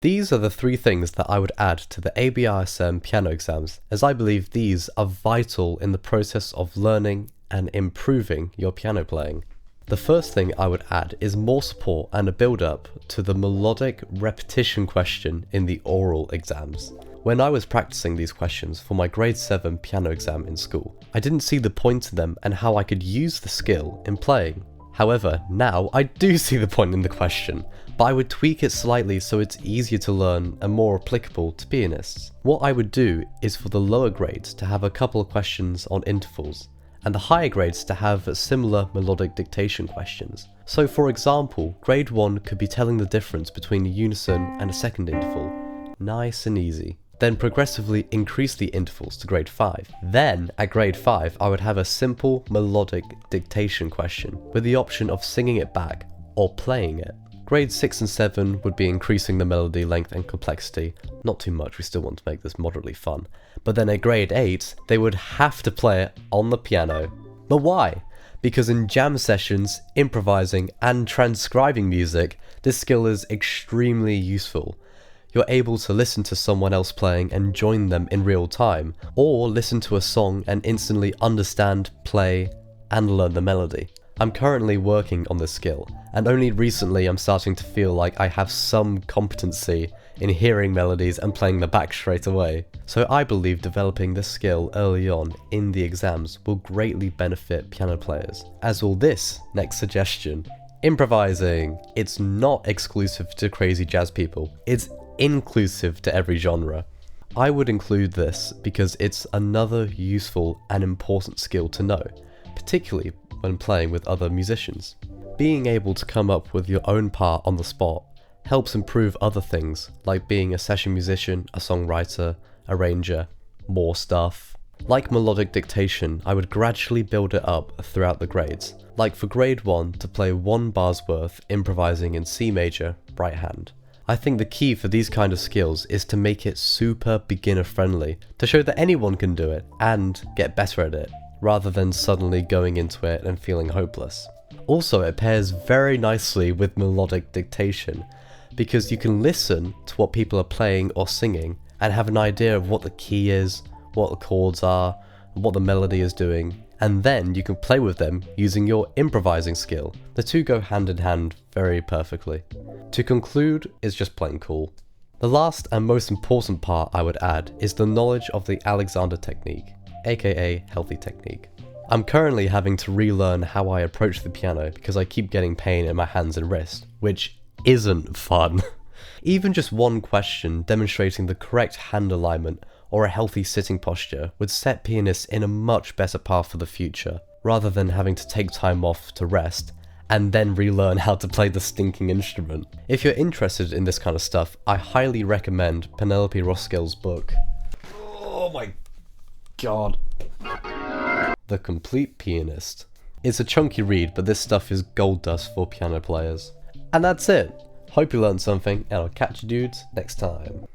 These are the 3 things that I would add to the ABRSM piano exams, as I believe these are vital in the process of learning and improving your piano playing. The first thing I would add is more support and a build-up to the melodic repetition question in the oral exams. When I was practicing these questions for my grade 7 piano exam in school, I didn't see the point in them and how I could use the skill in playing. However, now I do see the point in the question, but I would tweak it slightly so it's easier to learn and more applicable to pianists. What I would do is for the lower grades to have a couple of questions on intervals, and the higher grades to have similar melodic dictation questions. So for example, grade 1 could be telling the difference between a unison and a second interval. Nice and easy. Then progressively increase the intervals to grade 5. Then, at grade 5, I would have a simple melodic dictation question with the option of singing it back or playing it. Grades 6 and 7 would be increasing the melody length and complexity. Not too much, we still want to make this moderately fun. But then at grade 8, they would have to play it on the piano. But why? Because in jam sessions, improvising and transcribing music, this skill is extremely useful. You're able to listen to someone else playing and join them in real time, or listen to a song and instantly understand, play, and learn the melody. I'm currently working on this skill, and only recently I'm starting to feel like I have some competency in hearing melodies and playing them back straight away. So I believe developing this skill early on in the exams will greatly benefit piano players, as will this next suggestion. Improvising. It's not exclusive to crazy jazz people, it's inclusive to every genre. I would include this because it's another useful and important skill to know, particularly when playing with other musicians. Being able to come up with your own part on the spot helps improve other things, like being a session musician, a songwriter, arranger, more stuff. Like melodic dictation, I would gradually build it up throughout the grades. Like for grade 1, to play 1 bar's worth improvising in C major, right hand. I think the key for these kind of skills is to make it super beginner friendly, to show that anyone can do it and get better at it, rather than suddenly going into it and feeling hopeless. Also, it pairs very nicely with melodic dictation, because you can listen to what people are playing or singing and have an idea of what the key is, what the chords are, what the melody is doing, and then you can play with them using your improvising skill. The two go hand in hand very perfectly. To conclude, it's just plain cool. The last and most important part I would add is the knowledge of the Alexander technique, aka healthy technique. I'm currently having to relearn how I approach the piano because I keep getting pain in my hands and wrist, which isn't fun. Even just one question demonstrating the correct hand alignment or a healthy sitting posture would set pianists in a much better path for the future, rather than having to take time off to rest and then relearn how to play the stinking instrument. If you're interested in this kind of stuff, I highly recommend Penelope Roskell's book. Oh my god. The Complete Pianist. It's a chunky read, but this stuff is gold dust for piano players. And that's it. Hope you learned something, and I'll catch you dudes next time.